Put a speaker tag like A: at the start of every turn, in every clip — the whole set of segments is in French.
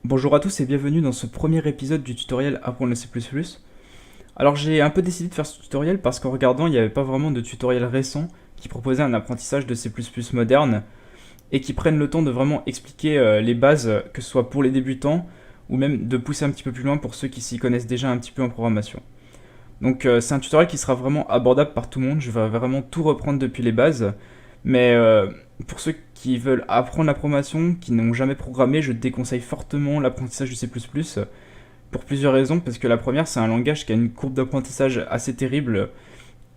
A: Bonjour à tous et bienvenue dans ce premier épisode du tutoriel Apprendre le C++. Alors j'ai un peu décidé de faire ce tutoriel parce qu'en regardant il n'y avait pas vraiment de tutoriel récent qui proposait un apprentissage de C++ moderne et qui prennent le temps de vraiment expliquer les bases, que ce soit pour les débutants ou même de pousser un petit peu plus loin pour ceux qui s'y connaissent déjà un petit peu en programmation. Donc c'est un tutoriel qui sera vraiment abordable par tout le monde, je vais vraiment tout reprendre depuis les bases, mais pour ceux qui veulent apprendre la programmation, qui n'ont jamais programmé, je déconseille fortement l'apprentissage du C++, pour plusieurs raisons, parce que la première, c'est un langage qui a une courbe d'apprentissage assez terrible,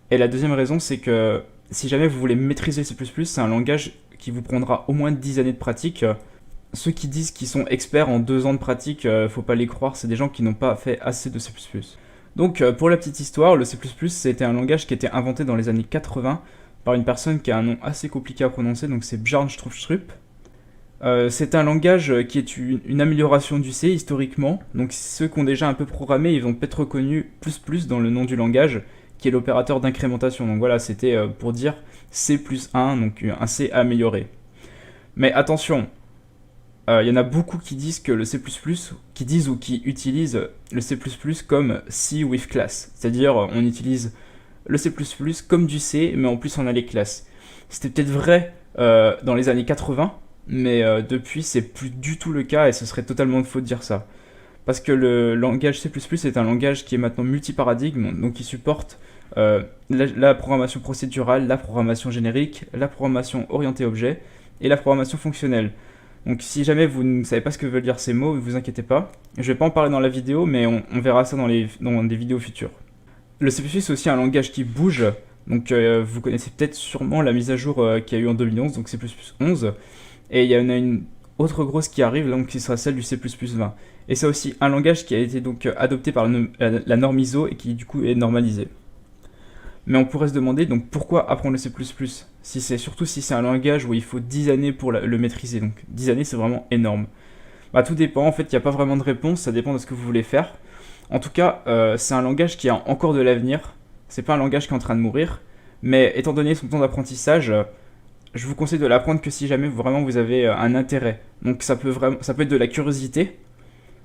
A: et la deuxième raison, c'est que si jamais vous voulez maîtriser le C++, c'est un langage qui vous prendra au moins 10 années de pratique. Ceux qui disent qu'ils sont experts en 2 ans de pratique, faut pas les croire, c'est des gens qui n'ont pas fait assez de C++. Donc pour la petite histoire, le C++ c'était un langage qui était inventé dans les années 80 par une personne qui a un nom assez compliqué à prononcer, donc c'est Björn Stroustrup. C'est un langage qui est une amélioration du C historiquement, donc ceux qui ont déjà un peu programmé, ils vont peut-être reconnu plus dans le nom du langage, qui est l'opérateur d'incrémentation. Donc voilà, c'était pour dire C plus 1, donc un C amélioré. Mais attention, y en a beaucoup qui disent que le C++, qui disent ou qui utilisent le C++ comme C with class, c'est-à-dire on utilise le C++ comme du C, mais en plus on a les classes. C'était peut-être vrai dans les années 80, mais depuis c'est plus du tout le cas et ce serait totalement faux de dire ça. Parce que le langage C++ est un langage qui est maintenant multiparadigme, donc qui supporte la programmation procédurale, la programmation générique, la programmation orientée objet et la programmation fonctionnelle. Donc si jamais vous ne savez pas ce que veulent dire ces mots, ne vous inquiétez pas. Je vais pas en parler dans la vidéo, mais on verra ça dans des vidéos futures. Le C++ c'est aussi un langage qui bouge, donc vous connaissez peut-être sûrement la mise à jour qu'il y a eu en 2011, donc C++ 11, et il y en a une autre grosse qui arrive, donc qui sera celle du C++ 20. Et c'est aussi un langage qui a été donc adopté par la norme ISO et qui du coup est normalisé. Mais on pourrait se demander donc pourquoi apprendre le C++, surtout si c'est un langage où il faut 10 années pour le maîtriser, donc 10 années c'est vraiment énorme. Bah tout dépend, en fait il n'y a pas vraiment de réponse, ça dépend de ce que vous voulez faire. En tout cas, c'est un langage qui a encore de l'avenir, c'est pas un langage qui est en train de mourir, mais étant donné son temps d'apprentissage, je vous conseille de l'apprendre que si jamais vraiment vous avez un intérêt. Donc ça peut être de la curiosité,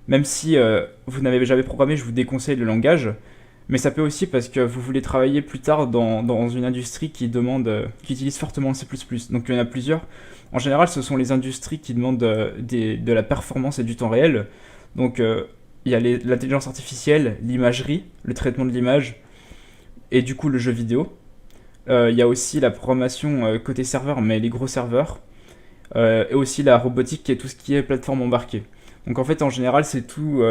A: même si vous n'avez jamais programmé, je vous déconseille le langage, mais ça peut aussi parce que vous voulez travailler plus tard dans une industrie qui utilise fortement le C++. Donc il y en a plusieurs. En général, ce sont les industries qui demandent de la performance et du temps réel. Donc il y a l'intelligence artificielle, l'imagerie, le traitement de l'image, et du coup le jeu vidéo. Il y a aussi la programmation côté serveur, mais les gros serveurs. Et aussi la robotique, qui est tout ce qui est plateforme embarquée. Donc en fait, en général, c'est tous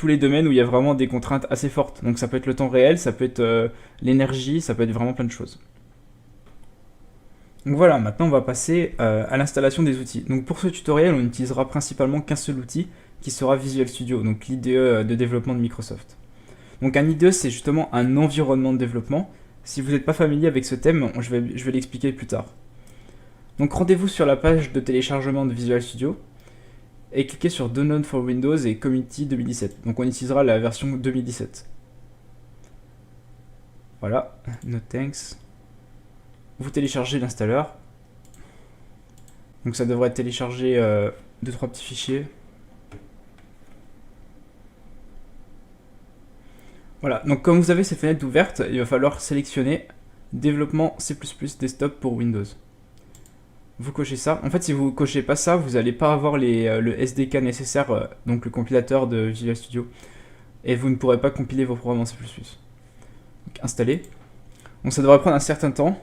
A: les domaines où il y a vraiment des contraintes assez fortes. Donc ça peut être le temps réel, ça peut être l'énergie, ça peut être vraiment plein de choses. Donc voilà, maintenant on va passer à l'installation des outils. Donc pour ce tutoriel, on n'utilisera principalement qu'un seul outil, qui sera Visual Studio, donc l'IDE de développement de Microsoft. Donc un IDE, c'est justement un environnement de développement. Si vous n'êtes pas familier avec ce thème, je vais l'expliquer plus tard. Donc rendez-vous sur la page de téléchargement de Visual Studio, et cliquez sur Download for Windows et Community 2017. Donc on utilisera la version 2017. Voilà, no thanks. Vous téléchargez l'installeur. Donc ça devrait télécharger 2-3 petits fichiers. Voilà, donc comme vous avez ces fenêtres ouvertes, il va falloir sélectionner Développement C++ Desktop pour Windows. Vous cochez ça. En fait, si vous ne cochez pas ça, vous n'allez pas avoir le SDK nécessaire, donc le compilateur de Visual Studio. Et vous ne pourrez pas compiler vos programmes en C++. Donc installer. Donc ça devrait prendre un certain temps.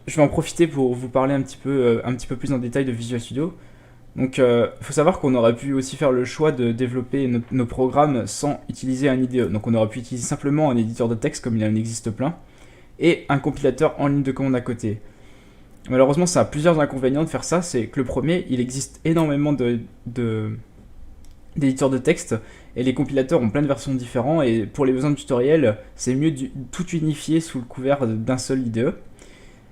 A: Je vais en profiter pour vous parler un petit peu plus en détail de Visual Studio. Donc il faut savoir qu'on aurait pu aussi faire le choix de développer nos programmes sans utiliser un IDE. Donc on aurait pu utiliser simplement un éditeur de texte, comme il en existe plein, et un compilateur en ligne de commande à côté. Malheureusement, ça a plusieurs inconvénients de faire ça. C'est que le premier, il existe énormément d'éditeurs de texte, et les compilateurs ont plein de versions différentes, et pour les besoins de tutoriel, c'est mieux de tout unifier sous le couvert d'un seul IDE.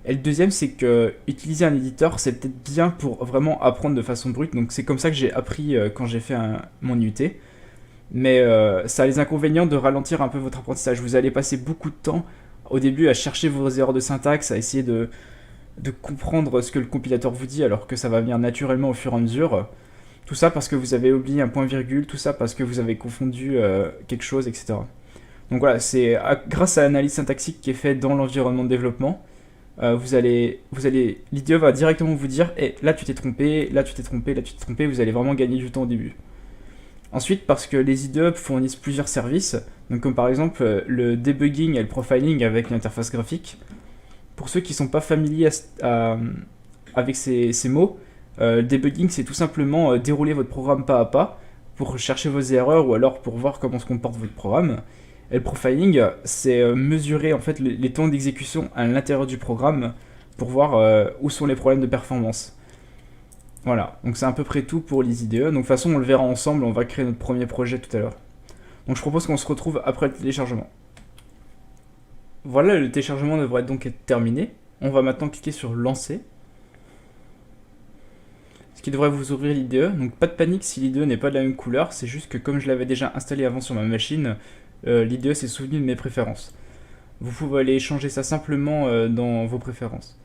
A: Et le deuxième, c'est que utiliser un éditeur, c'est peut-être bien pour vraiment apprendre de façon brute. Donc c'est comme ça que j'ai appris quand j'ai fait mon IUT. Mais ça a les inconvénients de ralentir un peu votre apprentissage. Vous allez passer beaucoup de temps au début à chercher vos erreurs de syntaxe, à essayer de comprendre ce que le compilateur vous dit, alors que ça va venir naturellement au fur et à mesure. Tout ça parce que vous avez oublié un point-virgule, tout ça parce que vous avez confondu quelque chose, etc. Donc voilà, c'est grâce à l'analyse syntaxique qui est faite dans l'environnement de développement, l'IDE va directement vous dire, hey, là tu t'es trompé, là tu t'es trompé, là tu t'es trompé, vous allez vraiment gagner du temps au début. Ensuite, parce que les IDE fournissent plusieurs services, donc comme par exemple le debugging et le profiling avec l'interface graphique. Pour ceux qui ne sont pas familiers avec ces mots, le debugging c'est tout simplement dérouler votre programme pas à pas pour chercher vos erreurs ou alors pour voir comment se comporte votre programme. Et le profiling, c'est mesurer en fait les temps d'exécution à l'intérieur du programme pour voir où sont les problèmes de performance. Voilà, donc c'est à peu près tout pour les IDE. Donc de toute façon, on le verra ensemble, on va créer notre premier projet tout à l'heure. Donc je propose qu'on se retrouve après le téléchargement. Voilà, le téléchargement devrait donc être terminé. On va maintenant cliquer sur lancer. Ce qui devrait vous ouvrir l'IDE. Donc pas de panique si l'IDE n'est pas de la même couleur, c'est juste que comme je l'avais déjà installé avant sur ma machine, l'IDE s'est souvenu de mes préférences. Vous pouvez aller changer ça simplement dans vos préférences.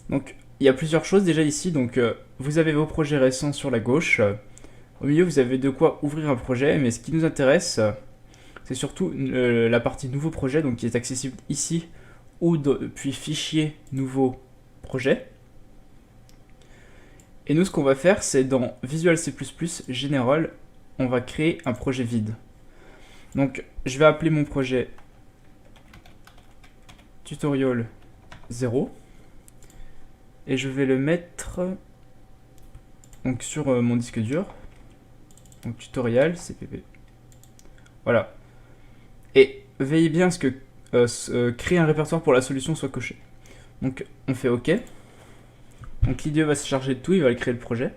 A: Donc il y a plusieurs choses déjà ici. Donc vous avez vos projets récents sur la gauche. Au milieu vous avez de quoi ouvrir un projet, mais ce qui nous intéresse, c'est surtout la partie nouveau projet, donc qui est accessible ici, ou puis fichier nouveau projet. Et nous ce qu'on va faire, c'est dans Visual C++ Général, on va créer un projet vide. Donc je vais appeler mon projet tutorial 0 et je vais le mettre donc sur mon disque dur. Donc tutorial cpp. Voilà. Et veillez bien à ce que créer un répertoire pour la solution soit coché. Donc on fait OK. Donc l'IDE va se charger de tout, il va créer le projet.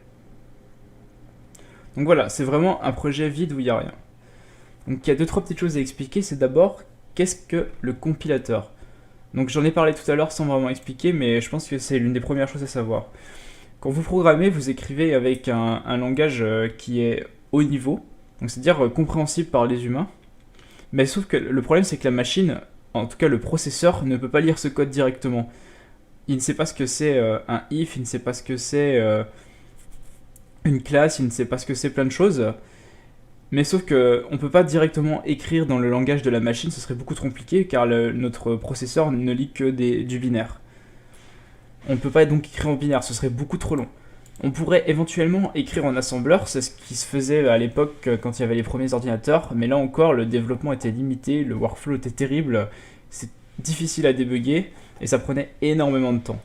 A: Donc voilà, c'est vraiment un projet vide où il n'y a rien. Donc il y a 2-3 petites choses à expliquer. C'est d'abord, qu'est-ce que le compilateur? Donc j'en ai parlé tout à l'heure sans vraiment expliquer, mais je pense que c'est l'une des premières choses à savoir. Quand vous programmez, vous écrivez avec un langage qui est haut niveau, donc c'est-à-dire compréhensible par les humains. Mais sauf que le problème, c'est que la machine, en tout cas le processeur, ne peut pas lire ce code directement. Il ne sait pas ce que c'est un if, il ne sait pas ce que c'est une classe, il ne sait pas ce que c'est plein de choses. Mais sauf qu'on ne peut pas directement écrire dans le langage de la machine, ce serait beaucoup trop compliqué car notre processeur ne lit que du binaire. On ne peut pas donc écrire en binaire, ce serait beaucoup trop long. On pourrait éventuellement écrire en assembleur, c'est ce qui se faisait à l'époque quand il y avait les premiers ordinateurs, mais là encore le développement était limité, le workflow était terrible, c'est difficile à débugger et ça prenait énormément de temps.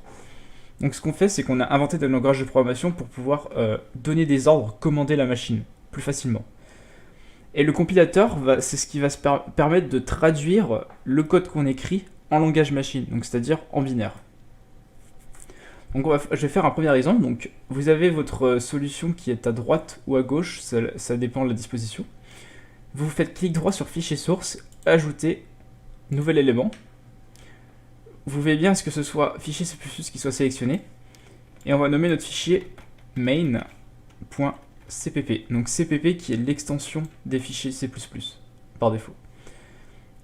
A: Donc ce qu'on fait, c'est qu'on a inventé des langages de programmation pour pouvoir donner des ordres, commander la machine plus facilement. Et le compilateur, c'est ce qui va se permettre de traduire le code qu'on écrit en langage machine, donc c'est-à-dire en binaire. Donc je vais faire un premier exemple. Donc vous avez votre solution qui est à droite ou à gauche, ça dépend de la disposition. Vous faites clic droit sur fichier source, ajouter, nouvel élément. Vous voyez bien à ce que ce soit fichier C++ qui soit sélectionné. Et on va nommer notre fichier main.cpp. Donc cpp qui est l'extension des fichiers C++ par défaut.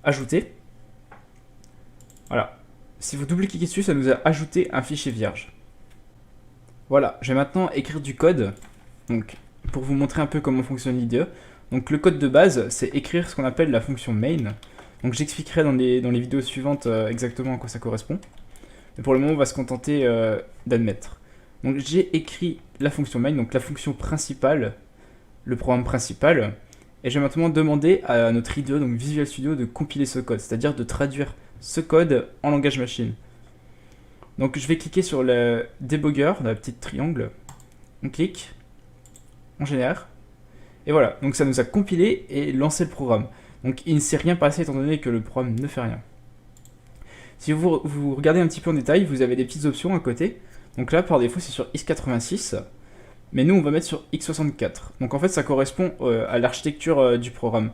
A: Ajouter. Voilà. Si vous double-cliquez dessus, ça nous a ajouté un fichier vierge. Voilà, je vais maintenant écrire du code, donc pour vous montrer un peu comment fonctionne l'IDE. Donc le code de base, c'est écrire ce qu'on appelle la fonction main. Donc j'expliquerai dans les vidéos suivantes exactement à quoi ça correspond. Mais pour le moment, on va se contenter d'admettre. Donc j'ai écrit la fonction main, donc la fonction principale, le programme principal. Et je vais maintenant demander à notre IDE, donc Visual Studio, de compiler ce code, c'est-à-dire de traduire ce code en langage machine. Donc je vais cliquer sur le debugger, la petite triangle, on clique, on génère, et voilà, donc ça nous a compilé et lancé le programme. Donc il ne s'est rien passé étant donné que le programme ne fait rien. Si vous regardez un petit peu en détail, vous avez des petites options à côté. Donc là par défaut c'est sur x86, mais nous on va mettre sur x64. Donc en fait ça correspond à l'architecture du programme.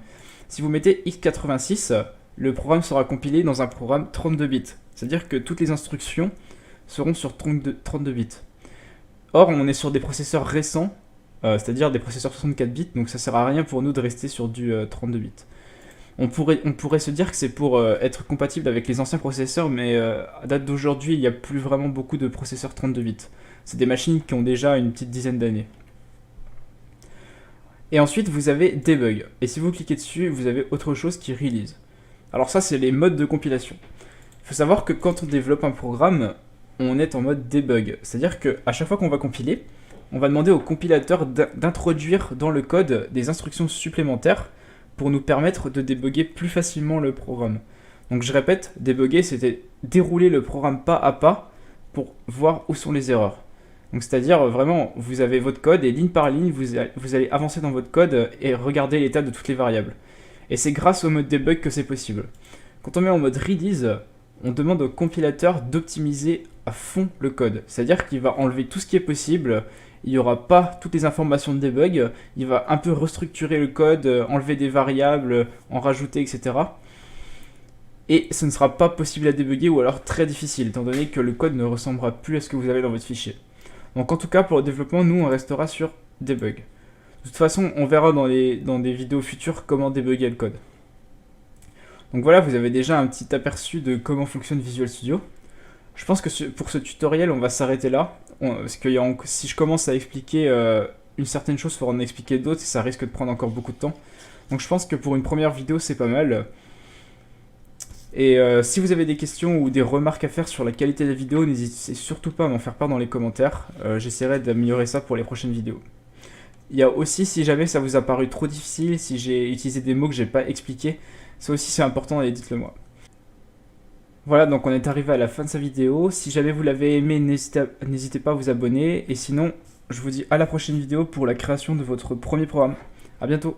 A: Si vous mettez x86, le programme sera compilé dans un programme 32 bits. C'est-à-dire que toutes les instructions seront sur 32 bits. Or, on est sur des processeurs récents, c'est-à-dire des processeurs 64 bits, donc ça sert à rien pour nous de rester sur du 32 bits. On pourrait se dire que c'est pour être compatible avec les anciens processeurs, mais à date d'aujourd'hui, il n'y a plus vraiment beaucoup de processeurs 32 bits. C'est des machines qui ont déjà une petite dizaine d'années. Et ensuite, vous avez Debug. Et si vous cliquez dessus, vous avez autre chose qui Release. Alors ça, c'est les modes de compilation. Il faut savoir que quand on développe un programme, on est en mode debug. C'est-à-dire qu'à chaque fois qu'on va compiler, on va demander au compilateur d'introduire dans le code des instructions supplémentaires pour nous permettre de débugger plus facilement le programme. Donc je répète, débugger, c'était dérouler le programme pas à pas pour voir où sont les erreurs. Donc c'est-à-dire vraiment, vous avez votre code et ligne par ligne, vous allez avancer dans votre code et regarder l'état de toutes les variables. Et c'est grâce au mode debug que c'est possible. Quand on met en mode release, on demande au compilateur d'optimiser à fond le code. C'est-à-dire qu'il va enlever tout ce qui est possible, il n'y aura pas toutes les informations de debug, il va un peu restructurer le code, enlever des variables, en rajouter, etc. Et ce ne sera pas possible à débugger ou alors très difficile, étant donné que le code ne ressemblera plus à ce que vous avez dans votre fichier. Donc en tout cas, pour le développement, nous, on restera sur debug. De toute façon, on verra dans des vidéos futures comment débugger le code. Donc voilà, vous avez déjà un petit aperçu de comment fonctionne Visual Studio. Je pense que pour ce tutoriel, on va s'arrêter là. Parce que si je commence à expliquer une certaine chose, il faudra en expliquer d'autres et ça risque de prendre encore beaucoup de temps. Donc je pense que pour une première vidéo, c'est pas mal. Et si vous avez des questions ou des remarques à faire sur la qualité de la vidéo, n'hésitez surtout pas à m'en faire part dans les commentaires. J'essaierai d'améliorer ça pour les prochaines vidéos. Il y a aussi, si jamais ça vous a paru trop difficile, si j'ai utilisé des mots que j'ai pas expliqués, ça aussi c'est important et dites-le moi. Voilà, donc on est arrivé à la fin de sa vidéo. Si jamais vous l'avez aimé, n'hésitez pas à vous abonner. Et sinon, je vous dis à la prochaine vidéo pour la création de votre premier programme. A bientôt.